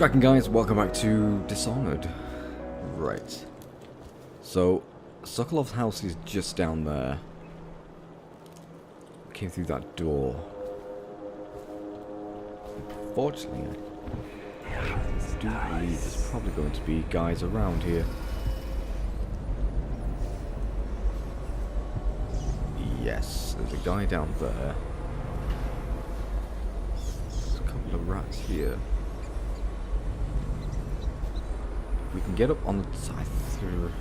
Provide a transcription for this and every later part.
cracking, guys? Welcome back to Dishonored. Right. So, Sokolov's house is just down there. Came through that door. Fortunately, I do believe there's probably going to be guys around here. Yes, there's a guy down there. There's a couple of rats here. We can get up on the side through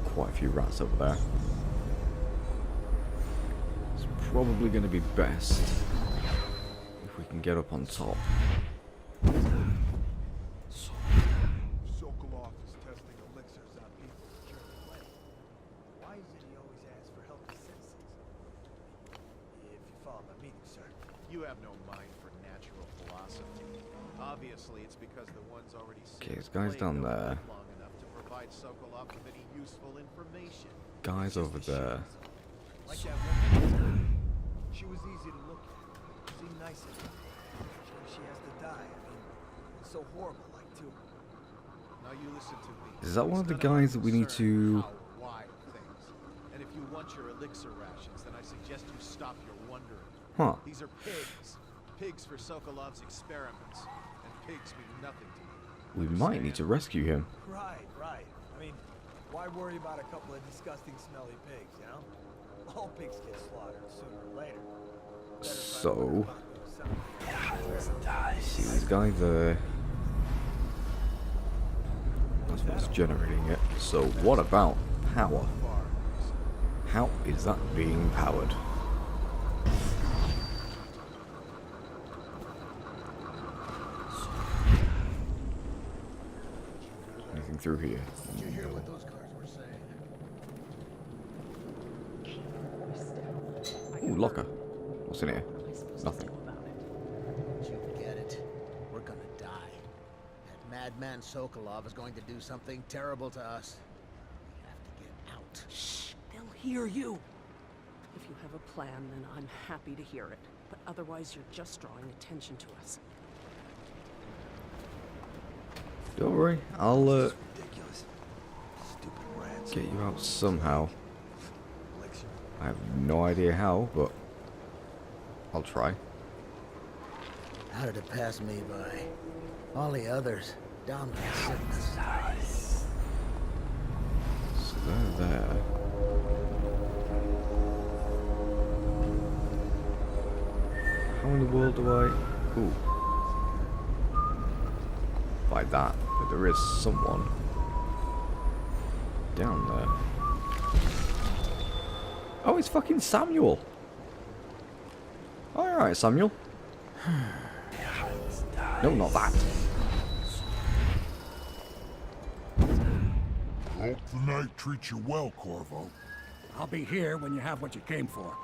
quite a few rats over there. It's probably going to be best if we can get up on top. Sokolov is testing elixirs on people to cure the plague. Why is it he always asks for help with citizens? If you follow my meaning, sir. You have no mind for natural philosophy. Obviously, it's because the ones already Okay, there's guys down there. long enough to provide Sokolov with any useful information. Guys over there. Like that woman. She was easy to look at. Seemed nice enough. She has to die. I mean, it's so horrible, like, too. Now you listen to me. Is that one of the It's none guys that we need concern to... how, why things. And if you want your elixir rations, then I suggest you stop your wondering. Huh. These are pigs. Pigs for Sokolov's experiments. And pigs mean nothing to me. We might need to rescue him. Right. I mean, why worry about a couple of disgusting, smelly pigs, you know? All pigs get slaughtered sooner or later. So... see this guy there. That's what's generating it. So what about power? How is that being powered? Anything through here? Did you hear what those cars were saying? Ooh, locker. What's in here? Nothing. Don't you get it? We're gonna die. That madman Sokolov is going to do something terrible to us. We have to get out. Shh, they'll hear you. If you have a plan, then I'm happy to hear it. But otherwise, you're just drawing attention to us. Don't worry, I'll Ridiculous. Stupid rats. get you out somehow. Elixir. I have no idea how, but I'll try. How did it pass me by? All the others down with sickness. So they're there. How in the world do I... Ooh. By that, but there is someone down there. Oh, it's fucking Samuel. Alright, Samuel. No, not that. Hope the night treats you well, Corvo. I'll be here when you have what you came for.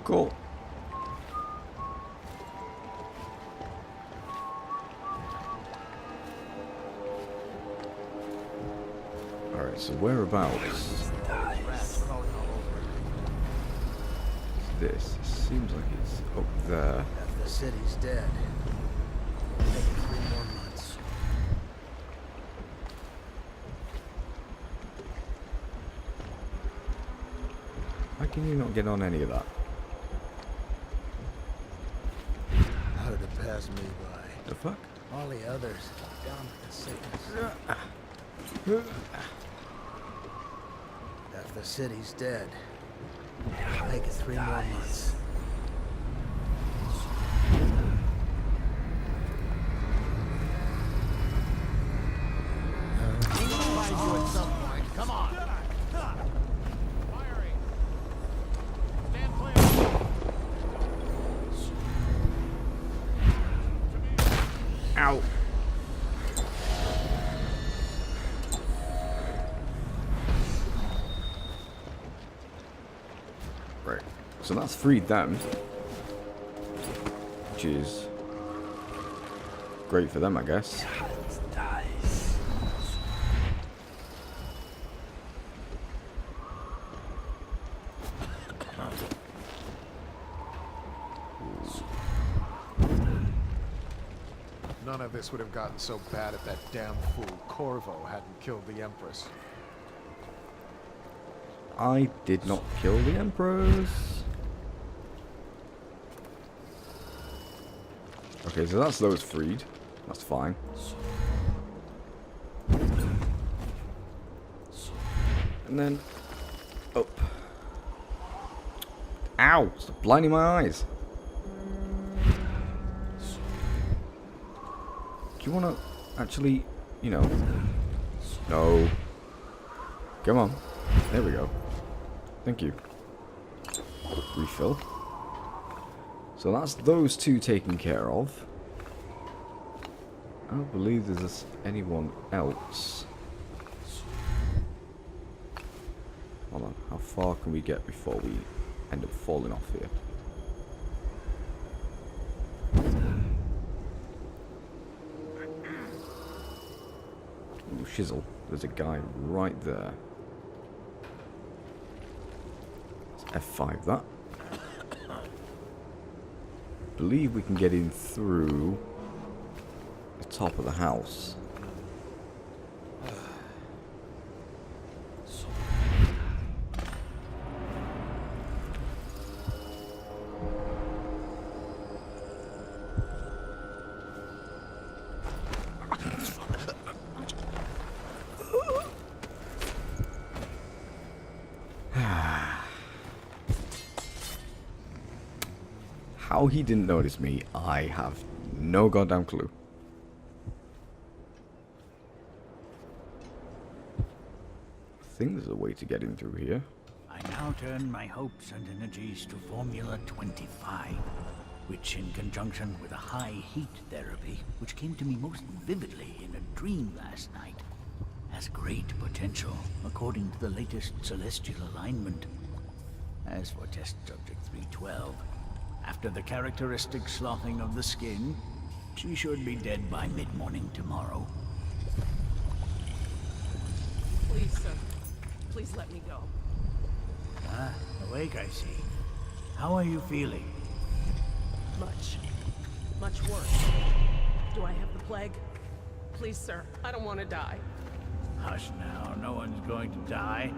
Cool. Alright, so whereabouts Rats crawling all over. is this? It seems like it's up there. Half the city's dead. Maybe 3 more months. Why can you not get on any of that? How did it pass me by? The fuck? All the others down with the sickness. Half the city's dead. Make it 3 more months. Find you at some point. Come on. Firing. Stand clear. Ow! Right, so that's freed them, which is great for them, I guess. none of this would have gotten so bad if that damn fool Corvo hadn't killed the Empress. I did not kill the Empress. Okay, so that's those freed. That's fine. And then up. Ow! Stop blinding my eyes. Do you want to actually, you know? No. Come on. There we go. Thank you. Refill. So that's those two taken care of. I don't believe there's anyone else. Hold on. How far can we get before we end up falling off here? Ooh, shizzle. There's a guy right there. Let's F5 that. I believe we can get in through the top of the house. How he didn't notice me, I have no goddamn clue. I think there's a way to get in through here. I now turn my hopes and energies to Formula 25, which in conjunction with a high heat therapy, which came to me most vividly in a dream last night, has great potential according to the latest celestial alignment. As for test subject 312, after the characteristic sloughing of the skin, she should be dead by mid-morning tomorrow. Please, sir. Please let me go. Ah, awake, I see. How are you feeling? Much worse. Do I have the plague? Please, sir. I don't want to die. Hush now, no one's going to die.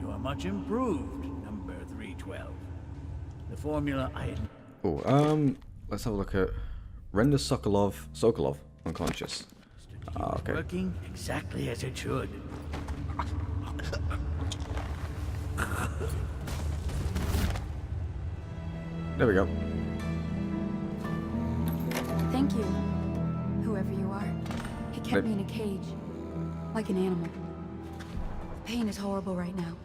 You are much improved, number 312. The formula I... Oh, let's have a look at render Sokolov unconscious. Okay. Working exactly as it should. There we go. Thank you, whoever you are. He kept me in a cage, like an animal. The pain is horrible right now.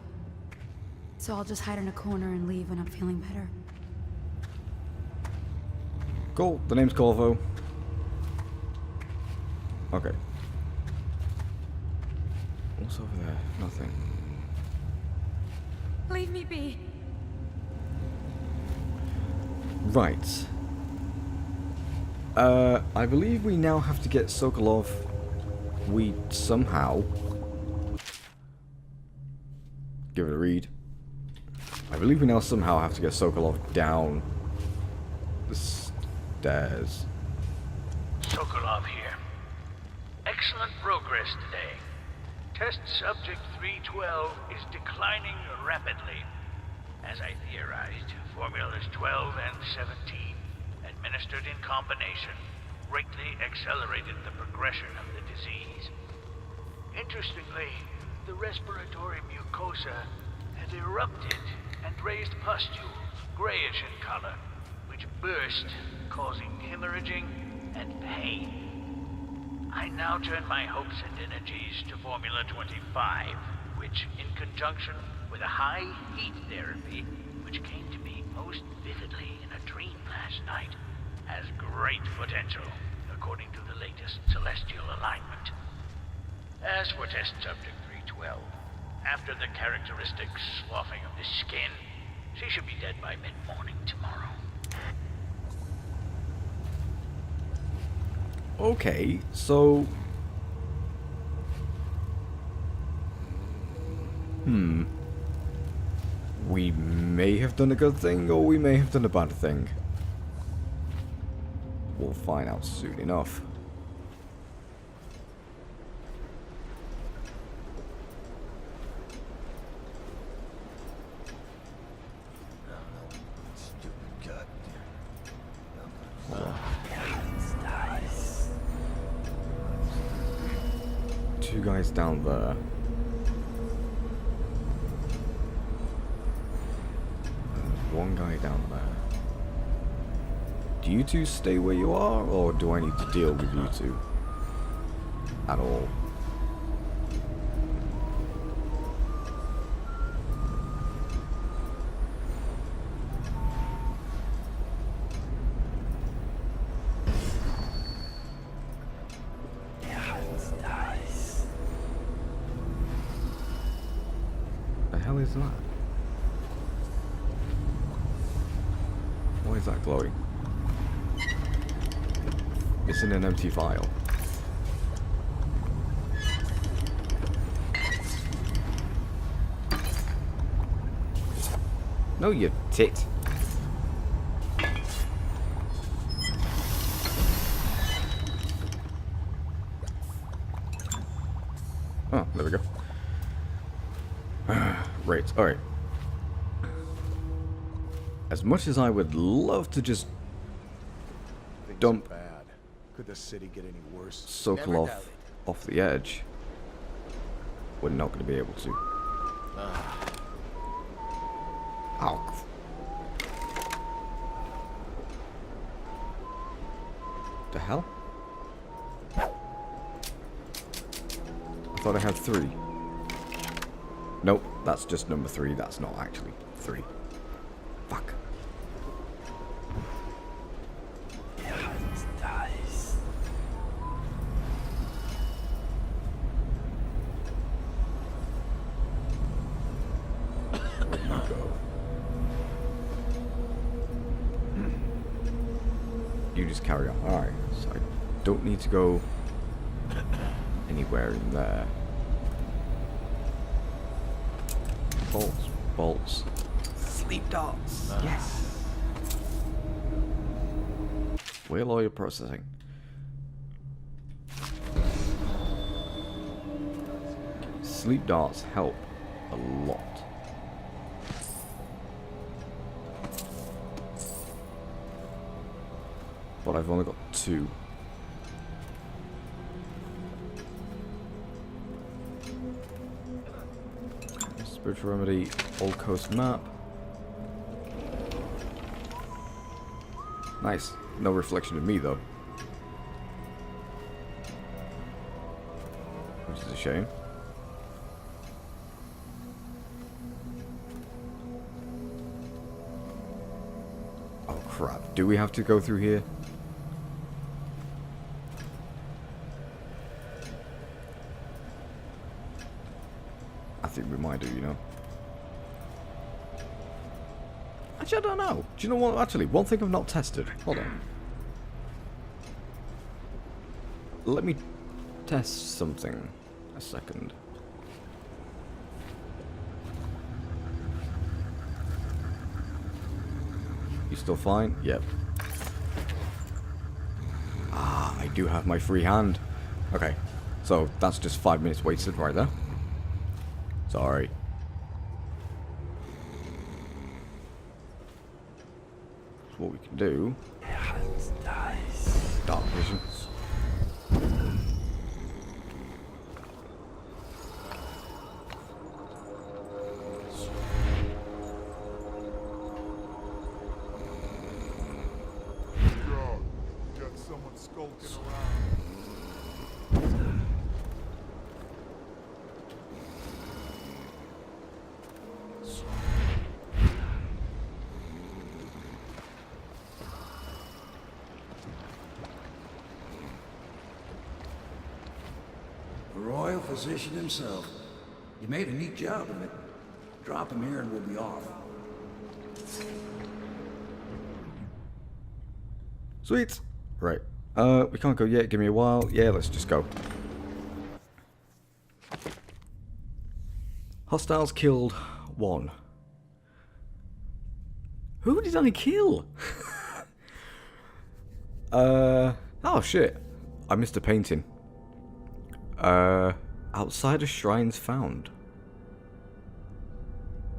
So I'll just hide in a corner and leave when I'm feeling better. Cool. The name's Corvo. Okay. What's over there? Nothing. Leave me be. Right. I believe we now have to get Sokolov. We somehow... Give it a read. I believe we now somehow have to get Sokolov down the stairs. Sokolov here. Excellent progress today. Test subject 312 is declining rapidly. As I theorized, formulas 12 and 17, administered in combination, greatly accelerated the progression of the disease. Interestingly, the respiratory mucosa had erupted and raised pustules, grayish in color, which burst, causing hemorrhaging and pain. I now turn my hopes and energies to Formula 25, which, in conjunction with a high heat therapy, which came to me most vividly in a dream last night, has great potential, according to the latest celestial alignment. As for test subject 312, after the characteristic sloughing of the skin, she should be dead by mid-morning tomorrow. Okay, so... We may have done a good thing, or we may have done a bad thing. We'll find out soon enough. two guys down there. There's one guy down there. Do you two stay where you are, or do I need to deal with you two? At all? The hell is that? Why is that glowing? It's in an empty file. No, you tit. Oh, there we go. Right, alright. As much as I would love to just Things dump are bad. Could the city get any worse? Sokolov off the edge, we're not going to be able to. Ow. The hell? I thought I had 3. Nope, that's just number 3. That's not actually 3. Fuck. Where'd you go? You just carry on. Alright, so I don't need to go anywhere in there. Bolts, bolts. Sleep darts. Yes. Wheel oil processing. Sleep darts help a lot. But I've only got 2. Spiritual remedy, Old Coast map. Nice. No reflection of me though. Which is a shame. Oh crap. Do we have to go through here? I think we might do, you know. Actually, I don't know. Do you know what? Actually, one thing I've not tested. Hold on. Let me test something. A second. You still fine? Yep. Ah, I do have my free hand. Okay. So, that's just 5 minutes wasted right there. Sorry. So what we can do. Dark vision. God, got someone skulking around. The royal physician himself. You made a neat job of it. Drop him here and we'll be off. Sweet. Right. We can't go yet. Give me a while. Yeah, let's just go. Hostiles killed 1. Who did I kill? Oh shit. I missed a painting. Outside of shrines found.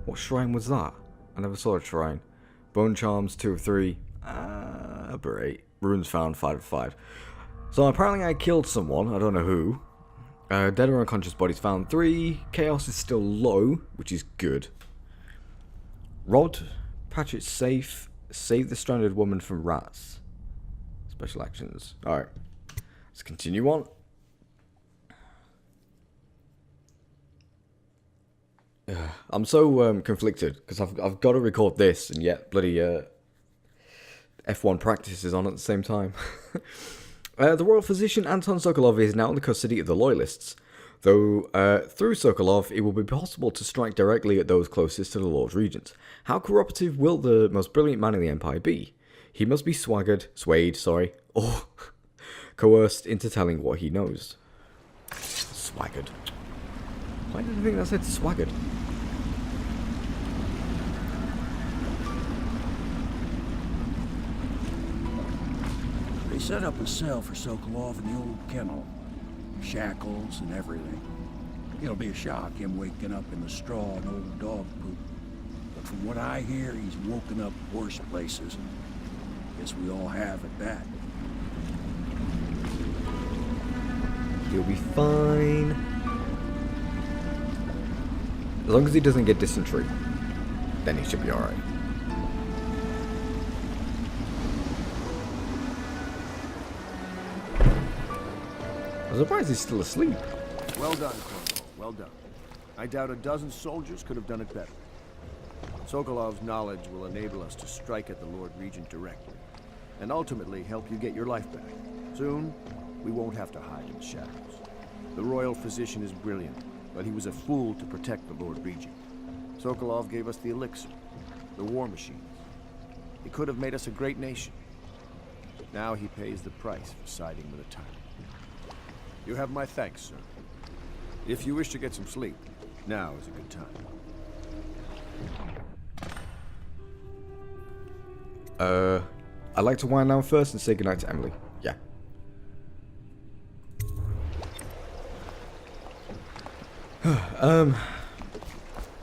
What shrine was that? I never saw a shrine. Bone charms 2 of 3. Aberrate. Runes found 5 of 5. So apparently I killed someone. I don't know who. Dead or unconscious bodies found 3. Chaos is still low, which is good. Rod, patch it safe. Save the stranded woman from rats. Special actions. Alright. Let's continue on. I'm so conflicted because I've got to record this and yet bloody F1 practice is on at the same time. The royal physician Anton Sokolov is now in the custody of the loyalists, though through Sokolov it will be possible to strike directly at those closest to the Lord Regent. How cooperative will the most brilliant man in the Empire be? He must be swayed, or coerced into telling what he knows. Swaggered. Why did I think that said swaggered? They set up a cell for Sokolov in the old kennel. Shackles and everything. It'll be a shock, him waking up in the straw and old dog poop. But from what I hear, he's woken up worse places. Guess we all have at that. He'll be fine. As long as he doesn't get dysentery, then he should be alright. I'm surprised he's still asleep. Well done, Colonel. Well done. I doubt a dozen soldiers could have done it better. Sokolov's knowledge will enable us to strike at the Lord Regent directly, and ultimately help you get your life back. Soon, we won't have to hide in the shadows. The royal physician is brilliant, but he was a fool to protect the Lord Regent. Sokolov gave us the elixir, the war machines. He could have made us a great nation. Now he pays the price for siding with a tyrant. You have my thanks, sir. If you wish to get some sleep, now is a good time. I'd like to wind down first and say goodnight to Emily. Yeah.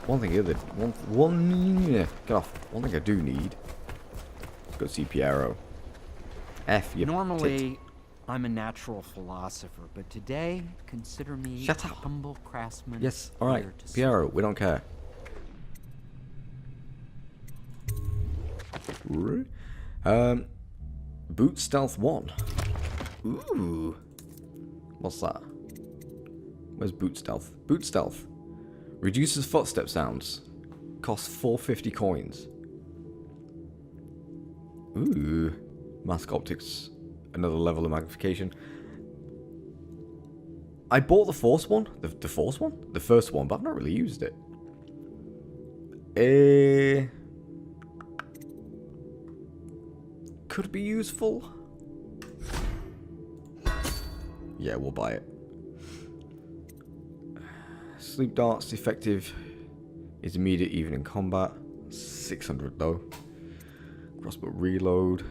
One thing I do need. Let's go see Piero. F, you Normally, tit. I'm a natural philosopher, but today, consider me Shut a up. humble craftsman. Yes, alright. here to Piero, we don't care. Boot Stealth 1. Ooh. What's that? Where's Boot Stealth? Boot Stealth. Reduces footstep sounds. Costs 450 coins. Ooh. Mask optics. Another level of magnification. I bought the Force one. The Force one? The first one, but I've not really used it. Could be useful. Yeah, we'll buy it. Sleep darts effective is immediate even in combat. 600 though. Crossbow reload.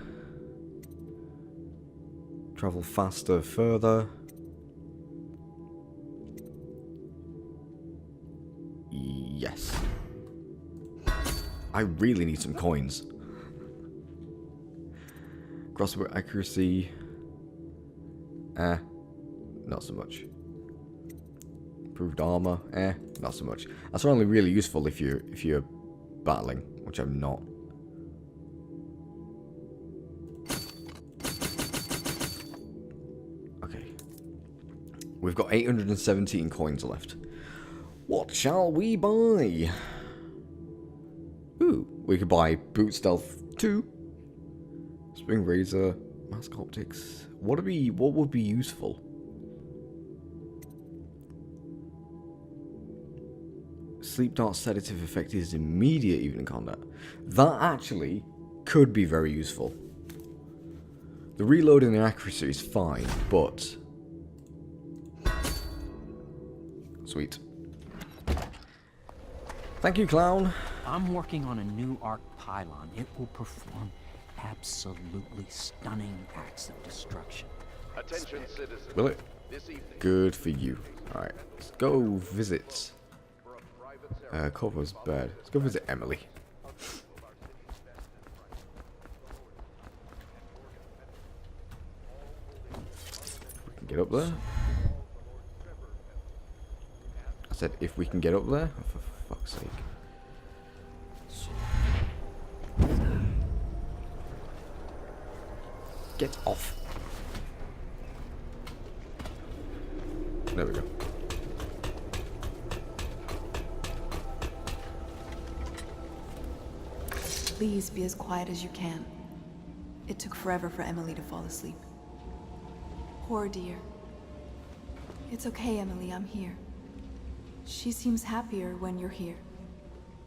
Travel faster further. Yes. I really need some coins. Crossbow accuracy. Not so much. Improved armor. Not so much. That's only really useful if you're battling, which I'm not. Okay. We've got 817 coins left. What shall we buy? Ooh, we could buy Boot Stealth 2. Spring Razor, Mask Optics. What would be useful? Sleep Dart Sedative effect is immediate even in combat. That actually could be very useful. The reload and the accuracy is fine, but... Sweet. Thank you, clown. I'm working on a new arc pylon. It will perform absolutely stunning acts of destruction. Attention, citizens. Will it? Good for you. Alright, let's go visit... Corvo's bed. Let's go visit Emily. We can get up there. said if we can get up there. Oh, for fuck's sake. Get off. There we go. Please be as quiet as you can. It took forever for Emily to fall asleep. Poor dear. It's okay, Emily, I'm here. She seems happier when you're here.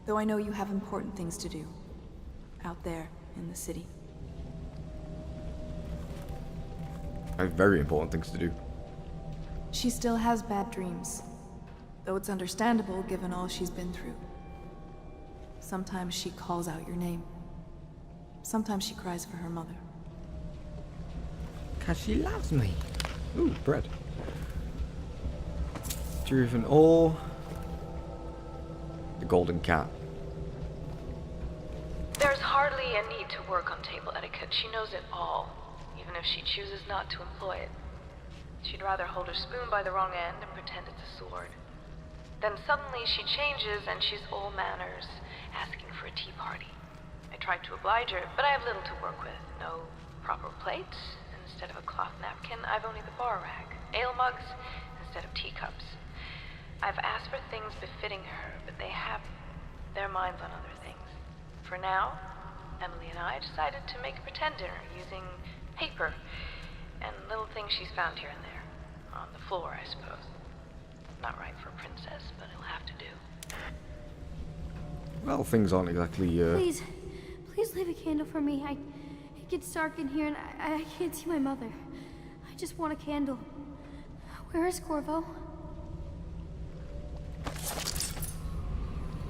Though I know you have important things to do. Out there, in the city. I have very important things to do. She still has bad dreams. Though it's understandable given all she's been through. Sometimes she calls out your name. Sometimes she cries for her mother. 'Cause she loves me. Ooh, bread. Driven or the golden cat. There's hardly a need to work on table etiquette. She knows it all, even if she chooses not to employ it. She'd rather hold her spoon by the wrong end and pretend it's a sword. Then suddenly she changes and she's all manners, asking for a tea party. I tried to oblige her, but I have little to work with. No proper plates. Instead of a cloth napkin, I've only the bar rack. Ale mugs instead of teacups. I've asked for things befitting her, but they have their minds on other things. For now, Emily and I decided to make a pretend dinner using paper and little things she's found here and there. On the floor, I suppose. Not right for a princess, but it'll have to do. Well, things aren't exactly, Please leave a candle for me. It gets dark in here and I can't see my mother. I just want a candle. Where is Corvo?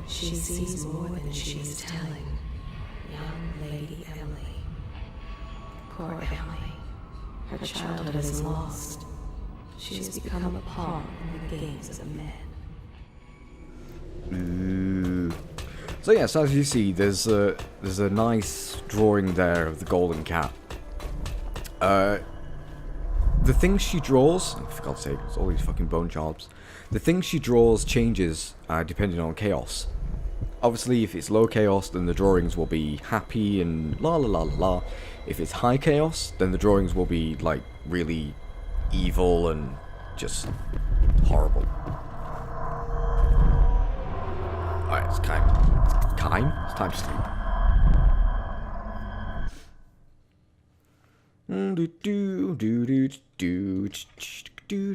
She sees more than she is telling. Young Lady Emily. Poor Emily. Her childhood is lost. She has become a pawn in the games of men. So yes, as you see, there's a nice drawing there of the golden cat. The things she draws, oh, for God's sake, it's all these fucking bone shards. The things she draws changes depending on chaos. Obviously, if it's low chaos, then the drawings will be happy and la la la la la. If it's high chaos, then the drawings will be like really evil and just horrible. Alright, it's time. It's time to sleep.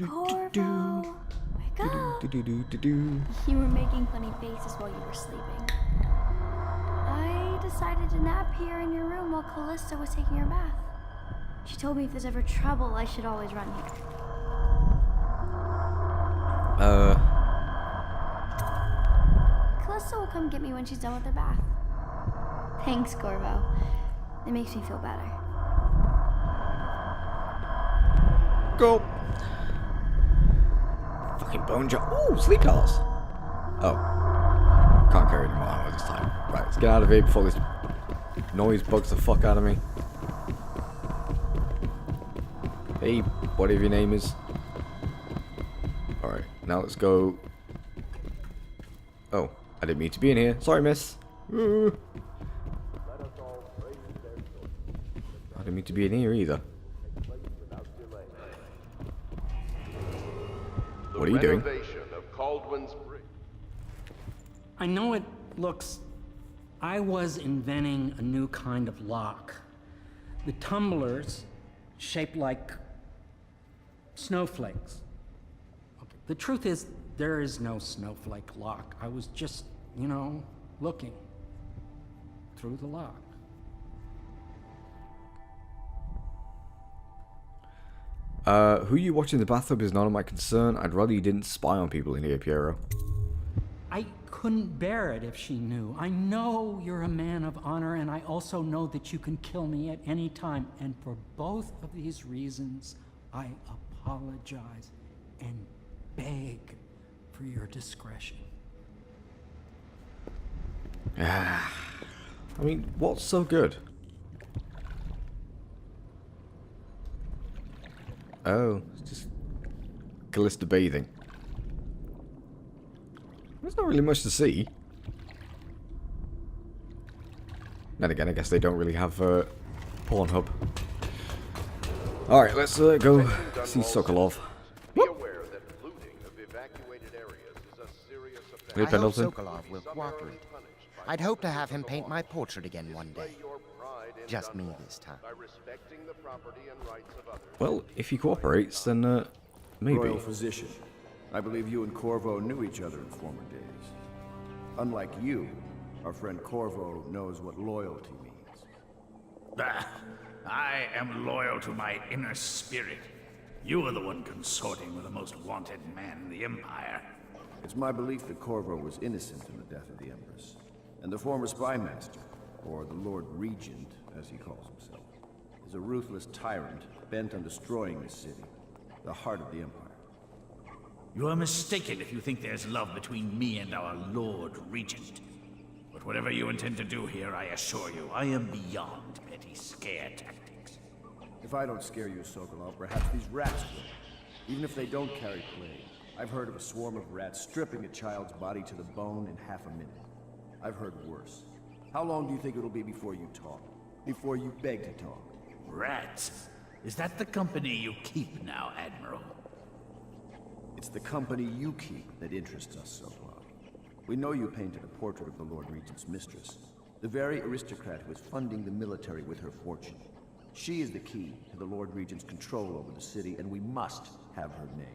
Corvo, wake up! You were making funny faces while you were sleeping. I decided to nap here in your room while Callista was taking her bath. She told me if there's ever trouble, I should always run here. Callista will come get me when she's done with her bath. Thanks, Corvo. It makes me feel better. Go. Fucking bone jar. Ooh, sleep colors. Oh. Can't carry any more ammo this time. Right, let's get out of here before this noise bugs the fuck out of me. Hey, whatever your name is. Alright, now let's go. Oh, I didn't mean to be in here. Sorry, miss. I didn't mean to be in here either. What are you doing? I know it looks... I was inventing a new kind of lock. The tumblers shaped like snowflakes. Okay. The truth is, there is no snowflake lock. I was just, you know, looking through the lock. Who you watch in the bathtub is none of my concern. I'd rather you didn't spy on people in here, Piero. I couldn't bear it if she knew. I know you're a man of honor, and I also know that you can kill me at any time. And for both of these reasons, I apologize and beg for your discretion. I mean, what's so good? Oh, it's just Callista bathing. There's not really much to see. Then again, I guess they don't really have Pornhub. Alright, let's go see Sokolov. Be aware that looting of evacuated areas is a serious offense. Hey, I hope Pendleton. Sokolov will cooperate. I'd hope to have him paint my portrait again one day. Just me this time. By respecting the property and rights of others. Well, if he cooperates, then maybe. Royal physician. I believe you and Corvo knew each other in former days. Unlike you, our friend Corvo knows what loyalty means. Bah, I am loyal to my inner spirit. You are the one consorting with the most wanted man in the Empire. It's my belief that Corvo was innocent in the death of the Empress, and the former spy master, or the Lord Regent, as he calls himself, is a ruthless tyrant bent on destroying this city, the heart of the Empire. You are mistaken if you think there's love between me and our Lord Regent. But whatever you intend to do here, I assure you, I am beyond petty scare tactics. If I don't scare you, Sokolov, perhaps these rats will. Even if they don't carry plague, I've heard of a swarm of rats stripping a child's body to the bone in half a minute. I've heard worse. How long do you think it'll be before you talk? Before you beg to talk? Rats? Is that the company you keep now, Admiral? It's the company you keep that interests us, Sokolov. We know you painted a portrait of the Lord Regent's mistress, the very aristocrat who is funding the military with her fortune. She is the key to the Lord Regent's control over the city, and we must have her name.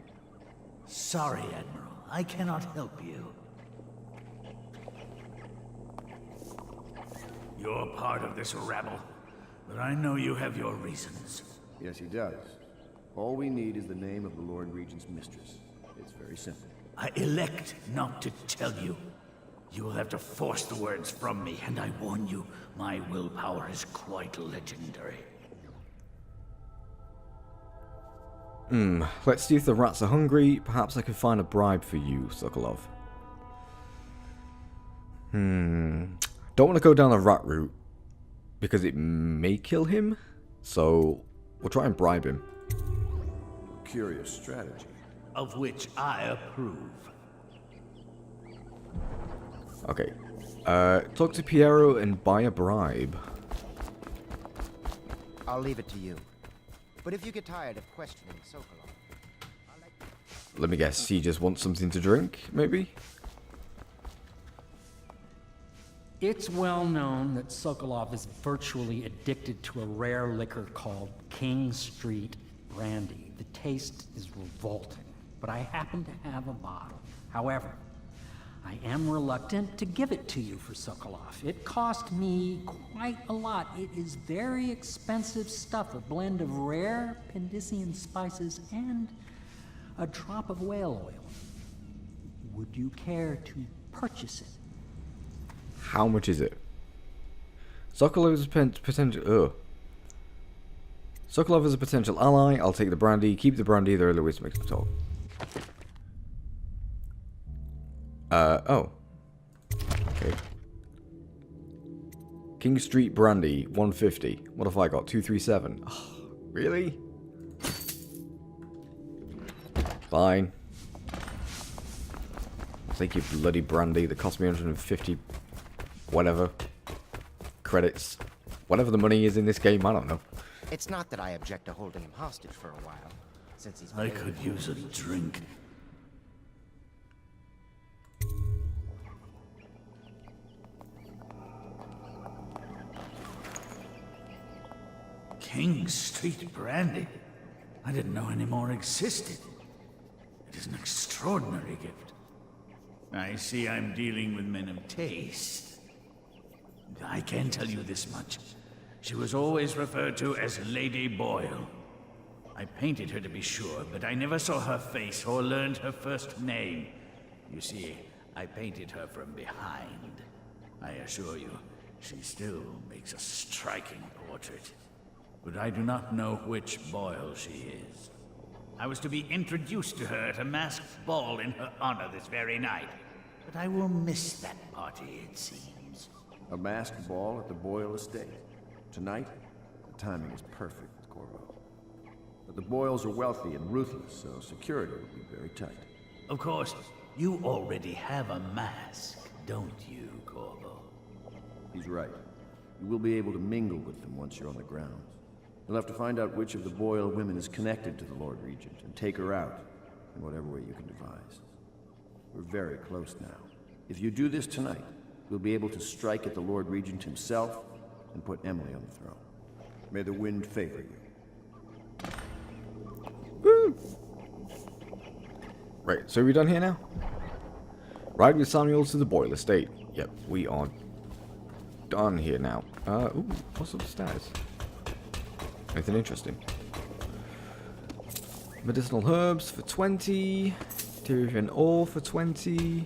Sorry, Admiral. I cannot help you. You're part of this rabble, but I know you have your reasons. Yes, he does. All we need is the name of the Lord Regent's mistress. It's very simple. I elect not to tell you. You will have to force the words from me, and I warn you, my willpower is quite legendary. Let's see if the rats are hungry. Perhaps I can find a bribe for you, Sokolov. Don't want to go down the rat route, because it may kill him. So, we'll try and bribe him. Curious strategy. Of which I approve. Okay. Talk to Piero and buy a bribe. I'll leave it to you. But if you get tired of questioning Sokolov, Let me guess, he just wants something to drink, maybe? It's well known that Sokolov is virtually addicted to a rare liquor called King Street Brandy. The taste is revolting, but I happen to have a bottle. However, I am reluctant to give it to you for Sokolov. It cost me quite a lot. It is very expensive stuff, a blend of rare Pendician spices and a drop of whale oil. Would you care to purchase it? How much is it? Sokolov is potential. Sokolov is a potential ally. I'll take the brandy. Keep the brandy. There are other ways to make them talk. Oh. Okay. King Street Brandy, 150. What have I got? 237. Oh, really? Fine. I'll take your bloody brandy that cost me 150. Whatever. Credits. Whatever the money is in this game, I don't know. it's not that I object to holding him hostage for a while, since he's... I could use a drink. King Street Brandy? I didn't know any more existed. It is an extraordinary gift. I see I'm dealing with men of taste. I can tell you this much. She was always referred to as Lady Boyle. I painted her to be sure, but I never saw her face or learned her first name. You see, I painted her from behind. I assure you, she still makes a striking portrait. But I do not know which Boyle she is. I was to be introduced to her at a masked ball in her honor this very night. But I will miss that party, it seems. A masked ball at the Boyle estate. Tonight, the timing is perfect, Corvo. But the Boyles are wealthy and ruthless, so security will be very tight. Of course, You already have a mask, don't you, Corvo? He's right. You will be able to mingle with them once you're on the grounds. You'll have to find out which of the Boyle women is connected to the Lord Regent and take her out in whatever way you can devise. We're very close now. If you do this tonight, you'll be able to strike at the Lord Regent himself and put Emily on the throne. May the wind favor you. Woo! Right, so are we done here now? Ride with Samuel to the Boyle estate. Yep, we are done here now. Ooh, what's up the stairs? Anything interesting? Medicinal herbs for 20. Tyrian ore for 20.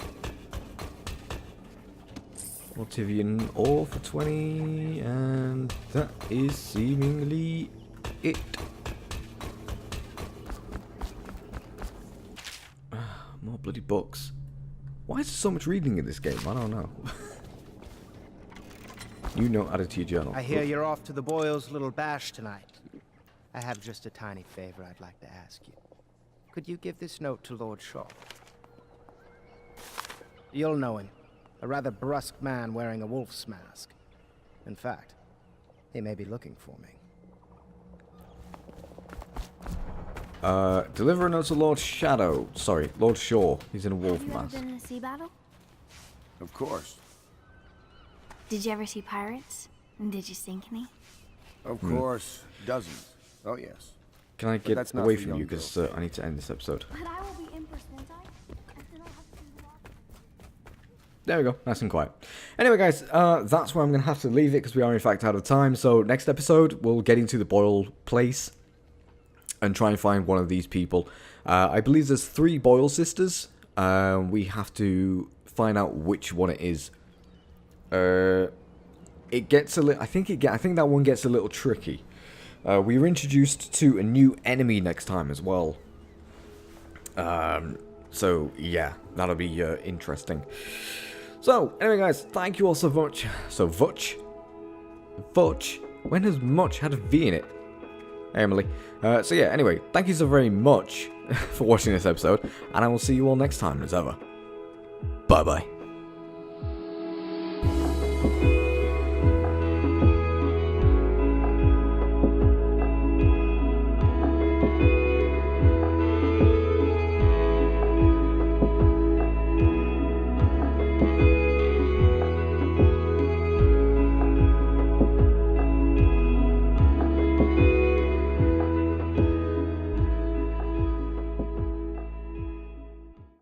Ortivian ore for 20. And that is seemingly it. More bloody books. Why is there so much reading in this game? I don't know. You know, add it to your journal. I hear you're off to the Boyles' little bash tonight. I have just a tiny favor I'd like to ask you. Could you give this note to Lord Shaw? You'll know him. A rather brusque man wearing a wolf's mask. In fact, he may be looking for me. Deliver a note to Lord Shadow. Sorry, Lord Shaw. He's in a wolf mask. Have you ever been in a sea battle? Of course. Did you ever see pirates? And did you sink any? Of course. Dozens. Oh, yes. Can I But get that's not away for from you? young Because girls. I need to end this episode. But I will be Empress, won't I? And then I'll have to do the walk. There we go. Nice and quiet. Anyway, guys, that's where I'm going to have to leave it because we are, in fact, out of time. So next episode, we'll get into the Boyle place and try and find one of these people. I believe there's 3 Boyle sisters. We have to find out which one it is. It gets a little. I think that one gets a little tricky. We were introduced to a new enemy next time as well. So yeah, that'll be interesting. So anyway, guys, thank you all so much. So Vutch. When has much had a V in it? Hey, Emily. So yeah. Anyway, thank you so very much for watching this episode, and I will see you all next time as ever. Bye bye.